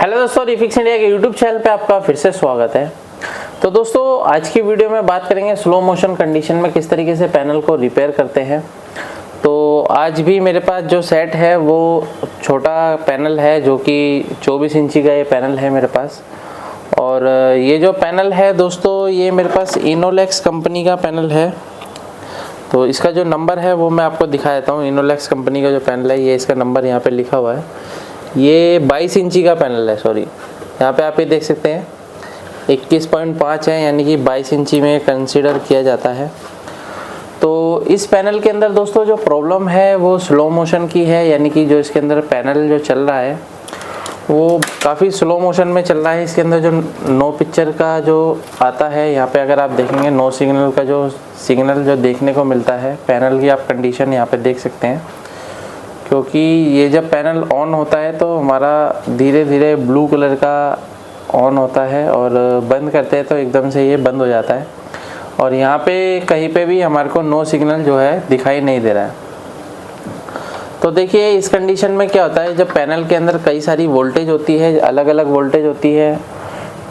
Hello दोस्तों, refix India के YouTube channel पे आपका फिर से स्वागत है। तो दोस्तों, आज की वीडियो में बात करेंगे स्लो मोशन कंडीशन में किस तरीके से पैनल को रिपेयर करते हैं। तो आज भी मेरे पास जो सेट है वो छोटा पैनल है, जो कि 24 इंची का ये पैनल है मेरे पास। और ये जो पैनल है दोस्तों, ये मेरे पास इनोलेक्स कंपनी का पैनल है। तो इसका जो नंबर है वो मैं आपको दिखा देता हूँ। इनोलेक्स कंपनी का जो पैनल है, ये इसका नंबर यहाँ पे लिखा हुआ है। ये 22 इंची का पैनल है, सॉरी, यहाँ पे आप ये देख सकते हैं 21.5 है, यानी कि 22 इंची में कंसीडर किया जाता है। तो इस पैनल के अंदर दोस्तों जो प्रॉब्लम है वो स्लो मोशन की है, यानी कि जो इसके अंदर पैनल जो चल रहा है वो काफ़ी स्लो मोशन में चल रहा है। इसके अंदर जो नो पिक्चर का जो आता है, यहाँ पे अगर आप देखेंगे नो सिग्नल का जो सिग्नल जो देखने को मिलता है, पैनल की आप कंडीशन यहाँ पे देख सकते हैं। क्योंकि ये जब पैनल ऑन होता है तो हमारा धीरे धीरे ब्लू कलर का ऑन होता है, और बंद करते हैं तो एकदम से ये बंद हो जाता है। और यहाँ पे कहीं पे भी हमारे को नो सिग्नल जो है दिखाई नहीं दे रहा है। तो देखिए, इस कंडीशन में क्या होता है, जब पैनल के अंदर कई सारी वोल्टेज होती है, अलग अलग वोल्टेज होती है,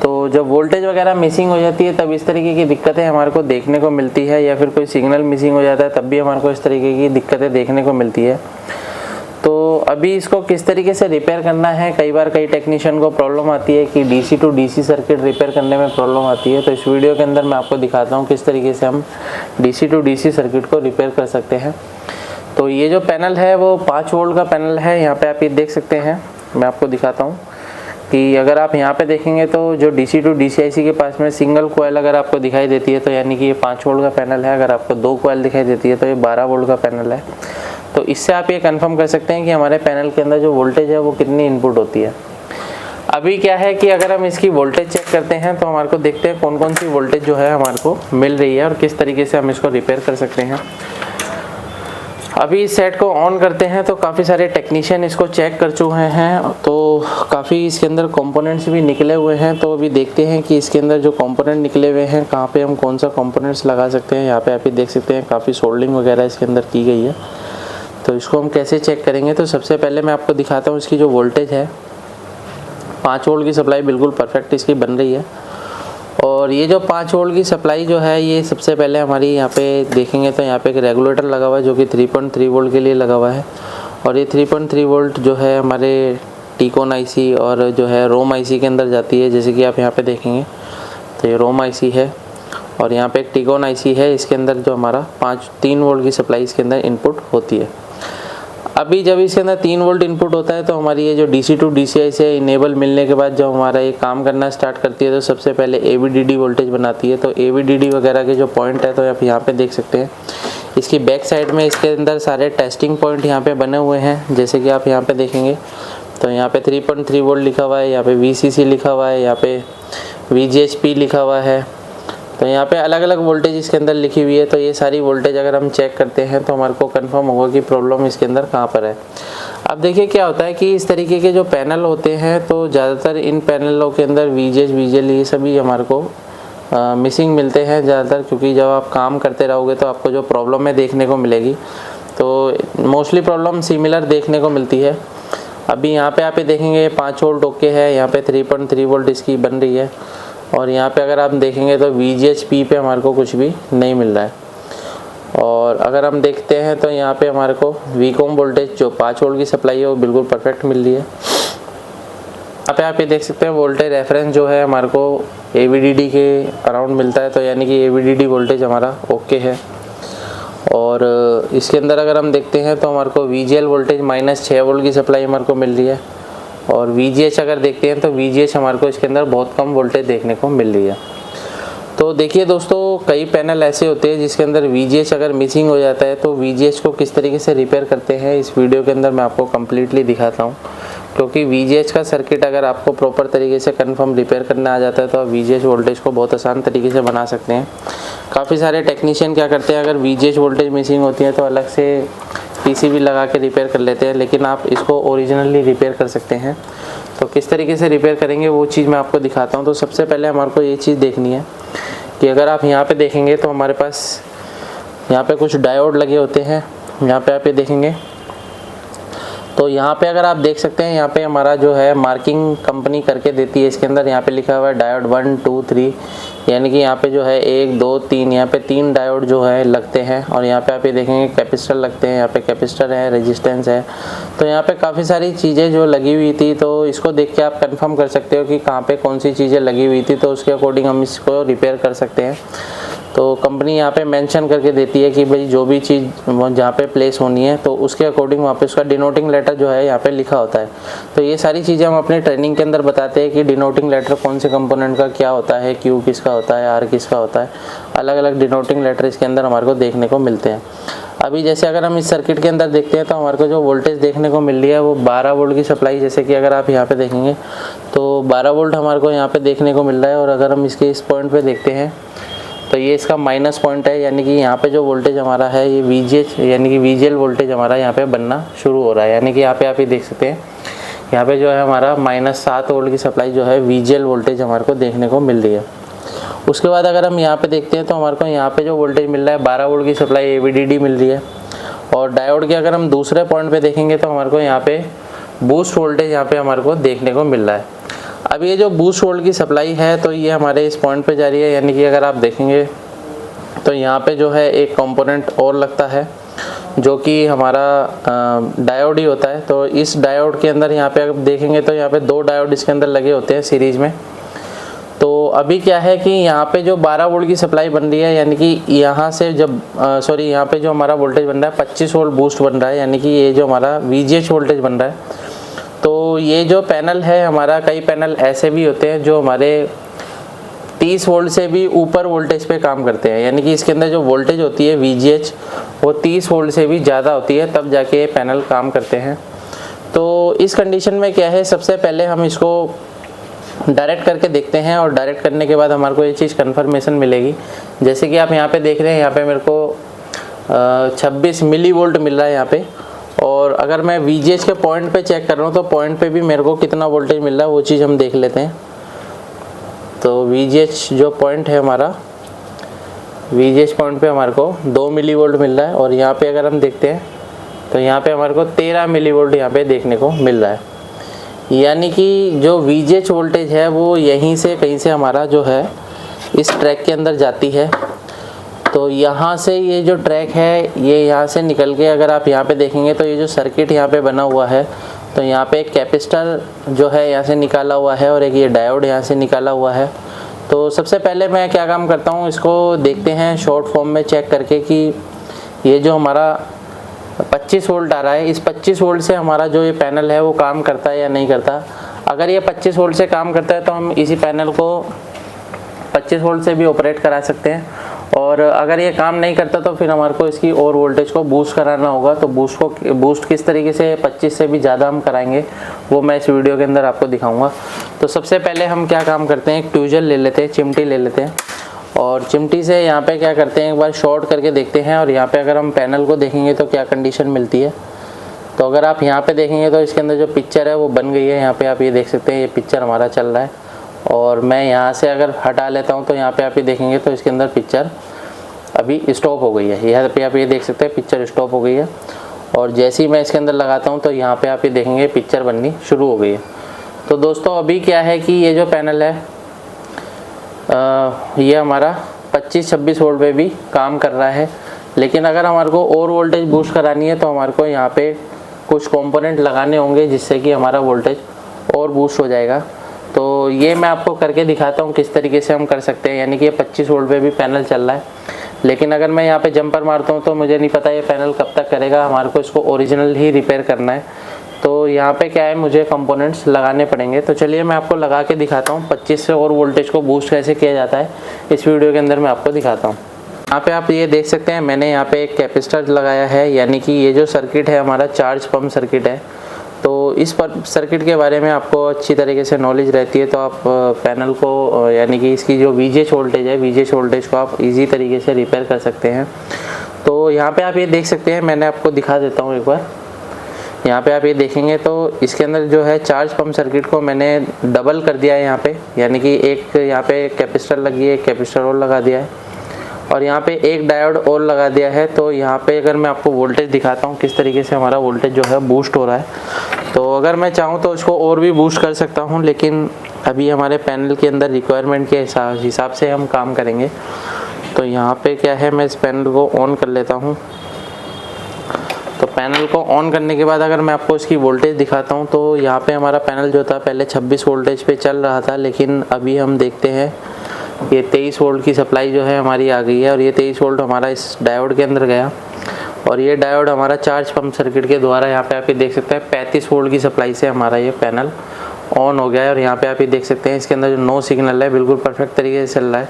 तो जब वोल्टेज वगैरह मिसिंग हो जाती है तब इस तरीके की दिक्कतें हमारे को देखने को मिलती है। या फिर कोई सिग्नल मिसिंग हो जाता है तब भी हमारे को इस तरीके की दिक्कतें देखने को मिलती है। तो अभी इसको किस तरीके से रिपेयर करना है, कई बार कई टेक्नीशियन को प्रॉब्लम आती है कि DC to DC circuit repair करने में प्रॉब्लम आती है। तो इस वीडियो के अंदर मैं आपको दिखाता हूँ किस तरीके से हम डीसी टू डीसी सर्किट को रिपेयर कर सकते हैं। तो ये जो पैनल है वो 5 वोल्ट का पैनल है। यहाँ पे आप ये देख सकते हैं, मैं आपको दिखाता हूँ कि अगर आप यहाँ पे देखेंगे तो जो डीसी टू डीसी के पास में सिंगल कोयल अगर आपको दिखाई देती है तो यानी कि ये 5 वोल्ट का पैनल है। अगर आपको 2 कोयल दिखाई देती है तो ये 12 वोल्ट का पैनल है। तो इससे आप ये कंफर्म कर सकते हैं कि हमारे पैनल के अंदर जो वोल्टेज है वो कितनी इनपुट होती है। अभी क्या है कि अगर हम इसकी वोल्टेज चेक करते हैं तो हमारे को देखते हैं कौन कौन सी वोल्टेज जो है हमारे को मिल रही है और किस तरीके से हम इसको रिपेयर कर सकते हैं। अभी इस सेट को ऑन करते हैं तो काफ़ी सारे टेक्नीशियन इसको चेक कर चुके हैं, तो काफ़ी इसके अंदर कंपोनेंट्स भी निकले हुए हैं। तो अभी देखते हैं कि इसके अंदर जो कंपोनेंट निकले हुए हैं कहाँ पे हम कौन सा कंपोनेंट्स लगा सकते हैं। यहाँ पे आप देख सकते हैं काफ़ी सोल्डिंग वगैरह इसके अंदर की गई है। तो इसको हम कैसे चेक करेंगे, तो सबसे पहले मैं आपको दिखाता हूँ इसकी जो वोल्टेज है। 5 वोल्ट की सप्लाई बिल्कुल परफेक्ट इसकी बन रही है। और ये जो 5 वोल्ट की सप्लाई जो है, ये सबसे पहले हमारी यहाँ पे देखेंगे तो यहाँ पे एक रेगुलेटर लगा हुआ है जो कि 3.3 वोल्ट के लिए लगा हुआ है। और ये 3.3 वोल्ट जो है हमारे टीकॉन आईसी और जो है रोम आईसी के अंदर जाती है। जैसे कि आप यहाँ पे देखेंगे तो ये रोम आईसी है और यहाँ पे एक टीकॉन आईसी है। इसके अंदर जो हमारा 3 वोल्ट की सप्लाई इसके अंदर इनपुट होती है। अभी जब इसके अंदर 3 वोल्ट इनपुट होता है तो हमारी ये जो डीसी टू डीसीआई से इनेबल मिलने के बाद जब हमारा ये काम करना स्टार्ट करती है तो सबसे पहले एवीडीडी वोल्टेज बनाती है। तो एवीडीडी वगैरह के जो पॉइंट है तो आप यहाँ पे देख सकते हैं। इसकी बैक साइड में इसके अंदर सारे टेस्टिंग पॉइंट यहाँ पे बने हुए हैं। जैसे कि आप यहाँ पे देखेंगे तो यहाँ पे 3.3 वोल्ट लिखा हुआ है, यहाँ पे VCC लिखा हुआ है, यहाँ पे VGHP लिखा हुआ है। तो यहाँ पे अलग अलग वोल्टेज इसके अंदर लिखी हुई है। तो ये सारी वोल्टेज अगर हम चेक करते हैं तो हमारे को कंफर्म होगा कि प्रॉब्लम इसके अंदर कहाँ पर है। अब देखिए क्या होता है कि इस तरीके के जो पैनल होते हैं तो ज़्यादातर इन पैनलों के अंदर VGH VGL ये सभी हमारे को मिसिंग मिलते हैं ज़्यादातर, क्योंकि जब आप काम करते रहोगे तो आपको जो प्रॉब्लम है देखने को मिलेगी। तो मोस्टली प्रॉब्लम सिमिलर देखने को मिलती है। अभी यहाँ पे आप ये देखेंगे 5 वोल्ट ओके है, यहाँ पे 3.3 वोल्ट इसकी बन रही है। और यहाँ पे अगर आप देखेंगे तो VGHP पे हमारे को कुछ भी नहीं मिल रहा है। और अगर हम देखते हैं तो यहाँ पे हमारे को वीकॉम वोल्टेज जो 5 वोल्ट की सप्लाई है वो बिल्कुल परफेक्ट मिल रही है। यहाँ पे आप ये देख सकते हैं वोल्टेज रेफरेंस जो है हमारे को AVDD के अराउंड मिलता है। तो यानी कि AVDD वोल्टेज हमारा ओके है। और इसके अंदर अगर हम देखते हैं तो हमारे को VGL वोल्टेज -6 वोल्ट की सप्लाई हमारे को मिल रही है। और VGH अगर देखते हैं तो VGH हमारे को इसके अंदर बहुत कम वोल्टेज देखने को मिल रही है। तो देखिए दोस्तों, कई पैनल ऐसे होते हैं जिसके अंदर VGH अगर मिसिंग हो जाता है तो VGH को किस तरीके से रिपेयर करते हैं इस वीडियो के अंदर मैं आपको कम्प्लीटली दिखाता हूँ। क्योंकि VGH का सर्किट अगर आपको प्रॉपर तरीके से कंफर्म रिपेयर करना आ जाता है तो आप VGH वोल्टेज को बहुत आसान तरीके से बना सकते हैं। काफ़ी सारे टेक्नीशियन क्या करते हैं, अगर VGH वोल्टेज मिसिंग होती है तो अलग से PCB लगा के रिपेयर कर लेते हैं, लेकिन आप इसको ओरिजिनली रिपेयर कर सकते हैं। तो किस तरीके से रिपेयर करेंगे वो चीज़ मैं आपको दिखाता हूँ। तो सबसे पहले हमारे को ये चीज़ देखनी है कि अगर आप यहाँ पे देखेंगे तो हमारे पास यहाँ पे कुछ डायोड लगे होते हैं। यहाँ पे आप ये देखेंगे तो यहाँ पे अगर आप देख सकते हैं, यहाँ पे हमारा जो है मार्किंग कंपनी करके देती है इसके अंदर। यहाँ पे लिखा हुआ है डायोड 1 2 3, यानी कि यहाँ पे जो है 1 2 3, यहाँ पे 3 डायोड जो है लगते हैं। और यहाँ पे आप ये देखेंगे कैपेसिटर लगते हैं, यहाँ पे कैपेसिटर है, रेजिस्टेंस है। तो यहाँ पे काफ़ी सारी चीज़ें जो लगी हुई थी, तो इसको देख के आप कंफर्म कर सकते हो कि कहाँ पे कौन सी चीज़ें लगी हुई थी, तो उसके अकॉर्डिंग हम इसको रिपेयर कर सकते हैं। तो कंपनी यहाँ पे मेंशन करके देती है कि भाई जो भी चीज़ जहाँ पे प्लेस होनी है, तो उसके अकॉर्डिंग वहाँ पे उसका डिनोटिंग लेटर जो है यहाँ पे लिखा होता है। तो ये सारी चीज़ें हम अपने ट्रेनिंग के अंदर बताते हैं कि डिनोटिंग लेटर कौन से कंपोनेंट का क्या होता है, क्यू किसका होता है, आर किसका होता है। अलग अलग डिनोटिंग लेटर इसके अंदर हमारे को देखने को मिलते हैं। अभी जैसे अगर हम इस सर्किट के अंदर देखते हैं, तो हमारे को जो वोल्टेज देखने को मिल रही है वो 12 वोल्ट की सप्लाई, जैसे कि अगर आप यहाँ पे देखेंगे तो 12 वोल्ट हमारे को यहाँ पे देखने को मिल रहा है। और अगर हम इसके इस पॉइंट पे देखते हैं तो ये इसका माइनस पॉइंट है, यानी कि यहाँ पे जो वोल्टेज हमारा है ये VGH यानी कि VGL वोल्टेज हमारा यहाँ पे बनना शुरू हो रहा है। यानी कि यहाँ पे आप ये देख सकते हैं, यहाँ पे जो है हमारा -7 वोल्ट की सप्लाई जो है VGL वोल्टेज हमारे को देखने को मिल रही है। उसके बाद अगर हम यहाँ पे देखते हैं तो हमारे को यहाँ पे जो वोल्टेज मिल रहा है 12 वोल्ट की सप्लाई AVDD मिल रही है। और डायोड के अगर हम दूसरे पॉइंट पे देखेंगे तो हमारे को यहाँ पे बूस्ट वोल्टेज यहाँ पे हमारे को देखने को मिल रहा है। अब ये जो बूस्ट वोल्ट की सप्लाई है तो ये हमारे इस पॉइंट पे जा रही है, यानी कि अगर आप देखेंगे तो यहाँ पे जो है एक कंपोनेंट और लगता है जो कि हमारा डायोड ही होता है। तो इस डायोड के अंदर यहाँ पे आप देखेंगे तो यहाँ पे 2 डायोड इसके अंदर लगे होते हैं सीरीज में। तो अभी क्या है कि यहाँ पे जो 12 वोल्ट की सप्लाई बन रही है, यानी कि यहाँ से जब यहाँ पे जो हमारा वोल्टेज बन रहा है 25 वोल्ट बूस्ट बन रहा है, यानी कि ये जो हमारा VGH वोल्टेज बन रहा है। तो ये जो पैनल है हमारा, कई पैनल ऐसे भी होते हैं जो हमारे 30 वोल्ट से भी ऊपर वोल्टेज पे काम करते हैं, यानी कि इसके अंदर जो वोल्टेज होती है VGH वो 30 वोल्ट से भी ज़्यादा होती है, तब जाके ये पैनल काम करते हैं। तो इस कंडीशन में क्या है, सबसे पहले हम इसको डायरेक्ट करके देखते हैं और डायरेक्ट करने के बाद हमारे को ये चीज़ कन्फर्मेशन मिलेगी। जैसे कि आप यहाँ पे देख रहे हैं, यहाँ पे मेरे को 26 मिली वोल्ट मिल रहा है यहाँ पे। और अगर मैं VGH के पॉइंट पे चेक कर रहा हूँ तो पॉइंट पे भी मेरे को कितना वोल्टेज मिल रहा है वो चीज़ हम देख लेते हैं। तो VGH जो पॉइंट है हमारा, VGH पॉइंट पे हमारे को 2 मिली वोल्ट मिल रहा है। और यहाँ पे अगर हम देखते हैं तो यहाँ पे हमारे को 13 मिली वोल्ट यहाँ पे देखने को मिल रहा है। यानी कि जो VGH वोल्टेज है वो यहीं से कहीं से हमारा जो है इस ट्रैक के अंदर जाती है। तो यहाँ से ये जो ट्रैक है ये यहाँ से निकल के अगर आप यहाँ पे देखेंगे तो ये जो सर्किट यहाँ पे बना हुआ है, तो यहाँ पे एक कैपेसिटर जो है यहाँ से निकाला हुआ है और एक ये डायोड यहाँ से निकाला हुआ है। तो सबसे पहले मैं क्या काम करता हूँ, इसको देखते हैं शॉर्ट फॉर्म में चेक करके कि ये जो हमारा 25 वोल्ट आ रहा है, इस 25 वोल्ट से हमारा जो ये पैनल है वो काम करता है या नहीं करता। अगर ये 25 वोल्ट से काम करता है तो हम इसी पैनल को 25 वोल्ट से भी ऑपरेट करा सकते हैं। और अगर ये काम नहीं करता तो फिर हमारे को इसकी और वोल्टेज को बूस्ट कराना होगा। तो बूस्ट किस तरीके से 25 से भी ज़्यादा हम कराएंगे वो मैं इस वीडियो के अंदर आपको दिखाऊंगा। तो सबसे पहले हम क्या काम करते हैं, एक ट्यूजर ले लेते हैं, चिमटी ले लेते हैं और चिमटी से यहाँ पे क्या करते हैं, एक बार शॉर्ट करके देखते हैं। और यहाँ पे अगर हम पैनल को देखेंगे तो क्या कंडीशन मिलती है। तो अगर आप यहाँ पे देखेंगे तो इसके अंदर जो पिक्चर है वो बन गई है। यहाँ पे आप ये देख सकते हैं, ये पिक्चर हमारा चल रहा है। और मैं यहाँ से अगर हटा लेता हूँ तो यहाँ पे आप ये देखेंगे तो इसके अंदर पिक्चर अभी स्टॉप हो गई है। यहाँ पे आप ये देख सकते हैं पिक्चर स्टॉप हो गई है। और जैसे ही मैं इसके अंदर लगाता हूँ तो यहाँ पे आप ये देखेंगे पिक्चर बननी शुरू हो गई है। तो दोस्तों अभी क्या है कि ये जो पैनल है ये हमारा 25-26 वोल्ट पे भी काम कर रहा है। लेकिन अगर हमारे को और वोल्टेज बूस्ट करानी है तो हमारे को यहाँ पे कुछ कंपोनेंट लगाने होंगे जिससे कि हमारा वोल्टेज और बूस्ट हो जाएगा। तो ये मैं आपको करके दिखाता हूँ किस तरीके से हम कर सकते हैं। यानी कि ये 25 वोल्ट पे भी पैनल चल रहा है, लेकिन अगर मैं यहाँ पे जंपर मारता हूँ तो मुझे नहीं पता ये पैनल कब तक करेगा। हमारे को इसको ओरिजिनल ही रिपेयर करना है। तो यहाँ पे क्या है, मुझे कंपोनेंट्स लगाने पड़ेंगे। तो चलिए मैं आपको लगा के दिखाता हूँ 25 से और वोल्टेज को बूस्ट कैसे किया जाता है, इस वीडियो के अंदर मैं आपको दिखाता हूँ। यहाँ पे आप ये देख सकते हैं मैंने यहाँ पे एक कैपेसिटर लगाया है, यानी कि ये जो सर्किट है हमारा चार्ज पंप सर्किट है। तो इस सर्किट के बारे में आपको अच्छी तरीके से नॉलेज रहती है तो आप पैनल को यानी कि इसकी जो VGH वोल्टेज है, VGH वोल्टेज को आप इजी तरीके से रिपेयर कर सकते हैं। तो यहाँ पे आप ये देख सकते हैं, मैंने आपको दिखा देता हूँ एक बार। यहाँ पे आप ये देखेंगे तो इसके अंदर जो है चार्ज पंप सर्किट को मैंने डबल कर दिया है यहाँ पे, यानी कि एक यहाँ पे कैपेसिटर लगी है, एक कैपेसिटर और लगा दिया है। और यहाँ पे एक डायोड और लगा दिया है। तो यहाँ पे अगर मैं आपको वोल्टेज दिखाता हूँ किस तरीके से हमारा वोल्टेज जो है बूस्ट हो रहा है, तो अगर मैं चाहूँ तो इसको और भी बूस्ट कर सकता हूँ, लेकिन अभी हमारे पैनल के अंदर रिक्वायरमेंट के हिसाब से हम काम करेंगे। तो यहाँ पे क्या है, मैं इस पैनल को ऑन कर लेता हूँ। तो पैनल को ऑन करने के बाद अगर मैं आपको इसकी वोल्टेज दिखाता हूँ, तो यहाँ पे हमारा पैनल जो था पहले 26 वोल्टेज पे चल रहा था, लेकिन अभी हम देखते हैं ये 23 वोल्ट की सप्लाई जो है हमारी आ गई है। और ये 23 वोल्ट हमारा इस डायोड के अंदर गया और ये डायोड हमारा चार्ज पंप सर्किट के द्वारा यहाँ पे आप ये देख सकते हैं 35 वोल्ट की सप्लाई से हमारा ये पैनल ऑन हो गया है। और यहाँ पे आप ये देख सकते हैं इसके अंदर जो नो सिग्नल है बिल्कुल परफेक्ट तरीके से चल रहा है।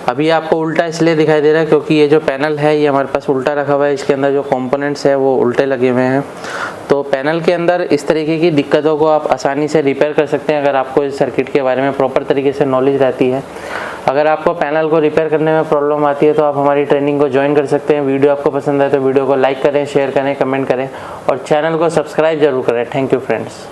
अभी आपको उल्टा इसलिए दिखाई दे रहा है क्योंकि ये जो पैनल है ये हमारे पास उल्टा रखा हुआ है, इसके अंदर जो कंपोनेंट्स है वो उल्टे लगे हुए हैं। तो पैनल के अंदर इस तरीके की दिक्कतों को आप आसानी से रिपेयर कर सकते हैं अगर आपको इस सर्किट के बारे में प्रॉपर तरीके से नॉलेज रहती है। अगर आपको पैनल को रिपेयर करने में प्रॉब्लम आती है तो आप हमारी ट्रेनिंग को ज्वाइन कर सकते हैं। वीडियो आपको पसंद आए तो वीडियो को लाइक करें, शेयर करें, कमेंट करें और चैनल को सब्सक्राइब जरूर करें। Thank you friends.